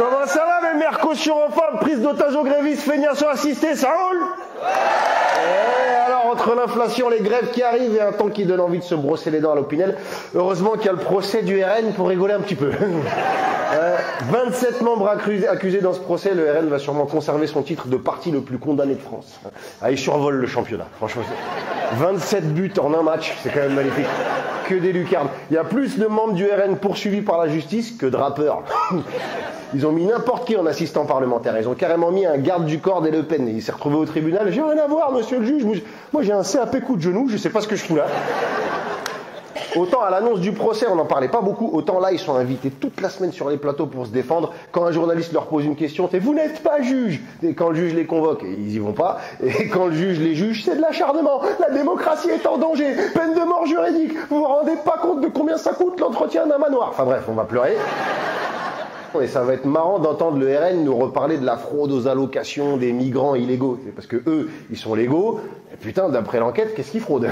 Comment ça va, mes mères caution-femmes, prise d'otage aux grévistes, feignasson assisté, ça roule? Et alors, entre l'inflation, les grèves qui arrivent et un temps qui donne envie de se brosser les dents à l'Opinel, heureusement qu'il y a le procès du RN pour rigoler un petit peu. 27 membres accusés dans ce procès, le RN va sûrement conserver son titre de parti le plus condamné de France. Ah, il survole le championnat, franchement. 27 buts en un match, c'est quand même magnifique. Que des lucarnes. Il y a plus de membres du RN poursuivis par la justice que de rappeurs. Ils ont mis n'importe qui en assistant parlementaire. Ils ont carrément mis un garde du corps des Le Pen. Il s'est retrouvé au tribunal. J'ai rien à voir, monsieur le juge. Moi, j'ai un CAP coup de genou. Je sais pas ce que je fous là. Autant à l'annonce du procès, on n'en parlait pas beaucoup. Autant là, ils sont invités toute la semaine sur les plateaux pour se défendre. Quand un journaliste leur pose une question, c'est « Vous n'êtes pas juge !» Et quand le juge les convoque, ils y vont pas. Et quand le juge les juge, c'est de l'acharnement. La démocratie est en danger. Peine de mort juridique. Vous vous rendez pas compte de combien ça coûte l'entretien d'un manoir. Enfin bref, on va pleurer. Et ça va être marrant d'entendre le RN nous reparler de la fraude aux allocations des migrants illégaux. C'est parce que eux, ils sont légaux. Et putain, d'après l'enquête, qu'est-ce qu'ils fraudent?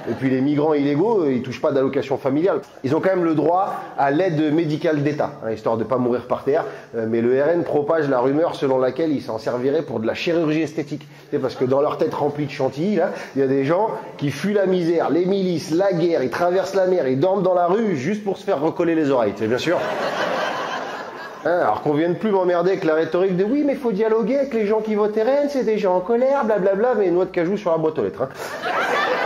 Et puis les migrants illégaux, ils touchent pas d'allocation familiale. Ils ont quand même le droit à l'aide médicale d'État, hein, histoire de pas mourir par terre. Mais le RN propage la rumeur selon laquelle ils s'en serviraient pour de la chirurgie esthétique. C'est parce que dans leur tête remplie de chantilly, là, il y a des gens qui fuient la misère, les milices, la guerre, ils traversent la mer, ils dorment dans la rue juste pour se faire recoller les oreilles. C'est bien sûr. Hein, alors qu'on vienne plus m'emmerder avec la rhétorique de oui mais faut dialoguer avec les gens qui votent RN, c'est des gens en colère, blablabla, mais noix de cajou sur la boîte aux lettres. Hein.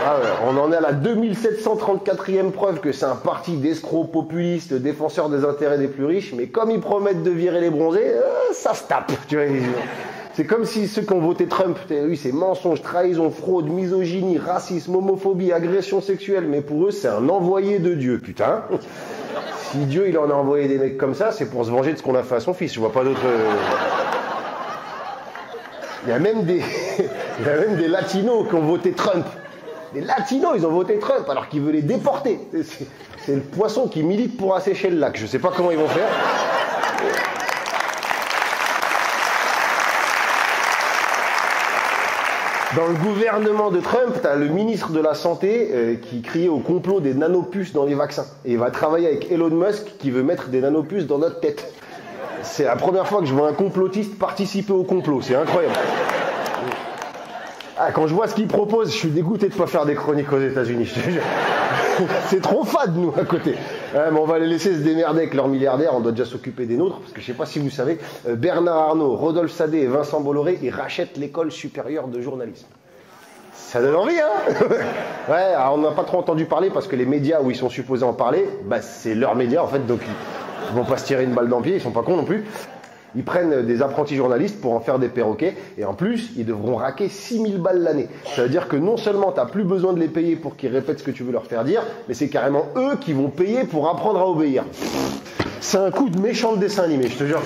Ah ouais, on en est à la 2734e preuve que c'est un parti d'escrocs populistes, défenseurs des intérêts des plus riches, mais comme ils promettent de virer les bronzés, ça se tape. Tu vois, c'est comme si ceux qui ont voté Trump, oui c'est mensonge, trahison, fraude, misogynie, racisme, homophobie, agression sexuelle, mais pour eux c'est un envoyé de Dieu, putain. Si Dieu il en a envoyé des mecs comme ça, c'est pour se venger de ce qu'on a fait à son fils. Je vois pas d'autre. Il y a même des latinos qui ont voté Trump. Les latinos, ils ont voté Trump alors qu'ils veulent les déporter. C'est le poisson qui milite pour assécher le lac. Je sais pas comment ils vont faire. Dans le gouvernement de Trump, tu as le ministre de la Santé qui criait au complot des nanopuces dans les vaccins. Et il va travailler avec Elon Musk qui veut mettre des nanopuces dans notre tête. C'est la première fois que je vois un complotiste participer au complot. C'est incroyable. Ah, quand je vois ce qu'il propose, je suis dégoûté de ne pas faire des chroniques aux États-Unis. C'est trop fade, nous, à côté. Ouais, mais on va les laisser se démerder avec leurs milliardaires, on doit déjà s'occuper des nôtres, parce que je ne sais pas si vous savez, Bernard Arnault, Rodolphe Sadet et Vincent Bolloré, ils rachètent l'école supérieure de journalisme. Ça donne envie, hein. Ouais, alors on n'a pas trop entendu parler, parce que les médias où ils sont supposés en parler, bah, c'est leurs médias, en fait, donc ils vont pas se tirer une balle dans le pied, ils sont pas cons non plus. Ils prennent des apprentis journalistes pour en faire des perroquets, et en plus, ils devront raquer 6000 balles l'année. Ça veut dire que non seulement tu n'as plus besoin de les payer pour qu'ils répètent ce que tu veux leur faire dire, mais c'est carrément eux qui vont payer pour apprendre à obéir. C'est un coup de méchant de dessin animé, je te jure.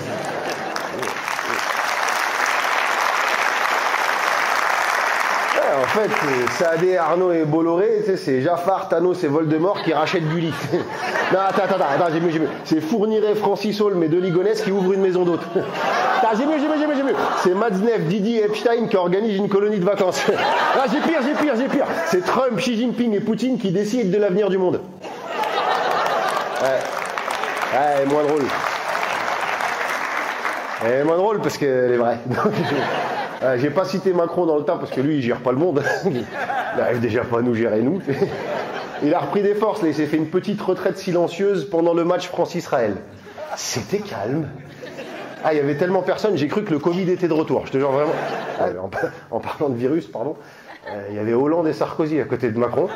En fait, Sadet, Arnaud et Bolloré, tu sais, c'est Jaffar, Thanos et Voldemort qui rachètent Gulli. Non, attends, j'ai mieux. C'est Fourniret, Francis Holm et De Ligonnès qui ouvrent une maison d'hôtes. J'ai mieux. C'est Matzneff, Didi et Epstein qui organisent une colonie de vacances. Ah, j'ai pire. C'est Trump, Xi Jinping et Poutine qui décident de l'avenir du monde. Ouais, moins drôle. Elle est moins drôle parce qu'elle est vraie. J'ai pas cité Macron dans le tas parce que lui il gère pas le monde. Il n'arrive déjà pas à nous gérer nous. Il a repris des forces, là, il s'est fait une petite retraite silencieuse pendant le match France-Israël. C'était calme. Ah, il y avait tellement personne, j'ai cru que le Covid était de retour. Je te jure vraiment. En parlant de virus, pardon, il y avait Hollande et Sarkozy à côté de Macron.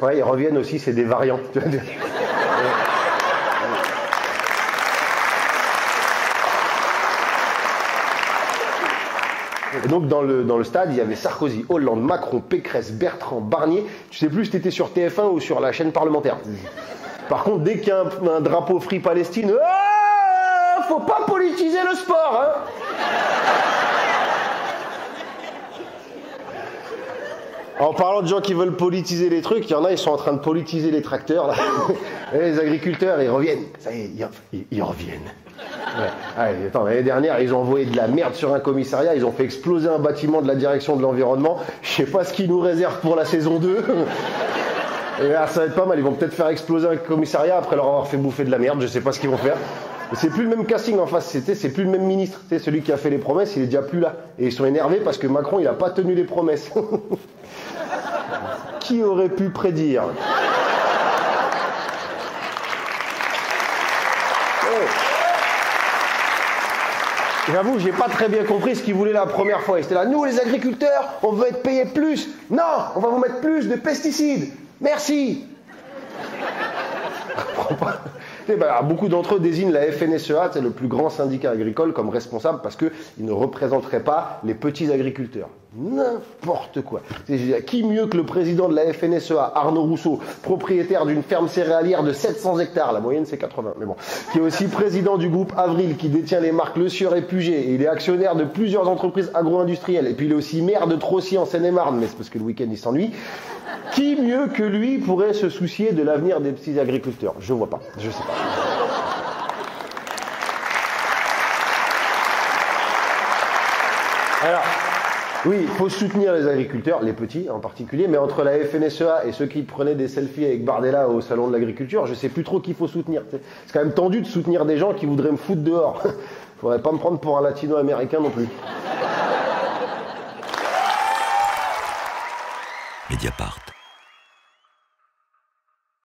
Ouais, ils reviennent aussi, c'est des variants. Et donc dans le stade, il y avait Sarkozy, Hollande, Macron, Pécresse, Bertrand, Barnier. Je sais plus si t'étais sur TF1 ou sur la chaîne parlementaire. Par contre, dès qu'il y a un drapeau Free Palestine, faut pas politiser le sport, hein. En parlant de gens qui veulent politiser les trucs, il y en a, ils sont en train de politiser les tracteurs, là. Et les agriculteurs, ils reviennent. Ça y est, ils reviennent. Ouais. Allez, attends, l'année dernière, ils ont envoyé de la merde sur un commissariat, ils ont fait exploser un bâtiment de la direction de l'environnement. Je sais pas ce qu'ils nous réservent pour la saison 2. Et là, ça va être pas mal, ils vont peut-être faire exploser un commissariat après leur avoir fait bouffer de la merde, je sais pas ce qu'ils vont faire. C'est plus le même casting en face, c'est plus le même ministre. Celui qui a fait les promesses, il est déjà plus là. Et ils sont énervés parce que Macron, il n'a pas tenu les promesses. Qui aurait pu prédire? J'avoue, j'ai pas très bien compris ce qu'ils voulaient la première fois. Ils étaient là, nous les agriculteurs, on veut être payés plus. Non, on va vous mettre plus de pesticides. Merci. Je comprends pas. Beaucoup d'entre eux désignent la FNSEA, c'est le plus grand syndicat agricole, comme responsable parce qu'ils ne représenteraient pas les petits agriculteurs. N'importe quoi. Qui mieux que le président de la FNSEA, Arnaud Rousseau, propriétaire d'une ferme céréalière de 700 hectares, la moyenne c'est 80, mais bon, qui est aussi président du groupe Avril, qui détient les marques Le Sieur et Puget, et il est actionnaire de plusieurs entreprises agro-industrielles, et puis il est aussi maire de Trossy en Seine-et-Marne, mais c'est parce que le week-end il s'ennuie. Qui mieux que lui pourrait se soucier de l'avenir des petits agriculteurs? Je vois pas, je sais pas. Alors, oui, il faut soutenir les agriculteurs, les petits en particulier, mais entre la FNSEA et ceux qui prenaient des selfies avec Bardella au salon de l'agriculture, je sais plus trop qui faut soutenir. C'est quand même tendu de soutenir des gens qui voudraient me foutre dehors. Faudrait pas me prendre pour un latino-américain non plus. Mediapart.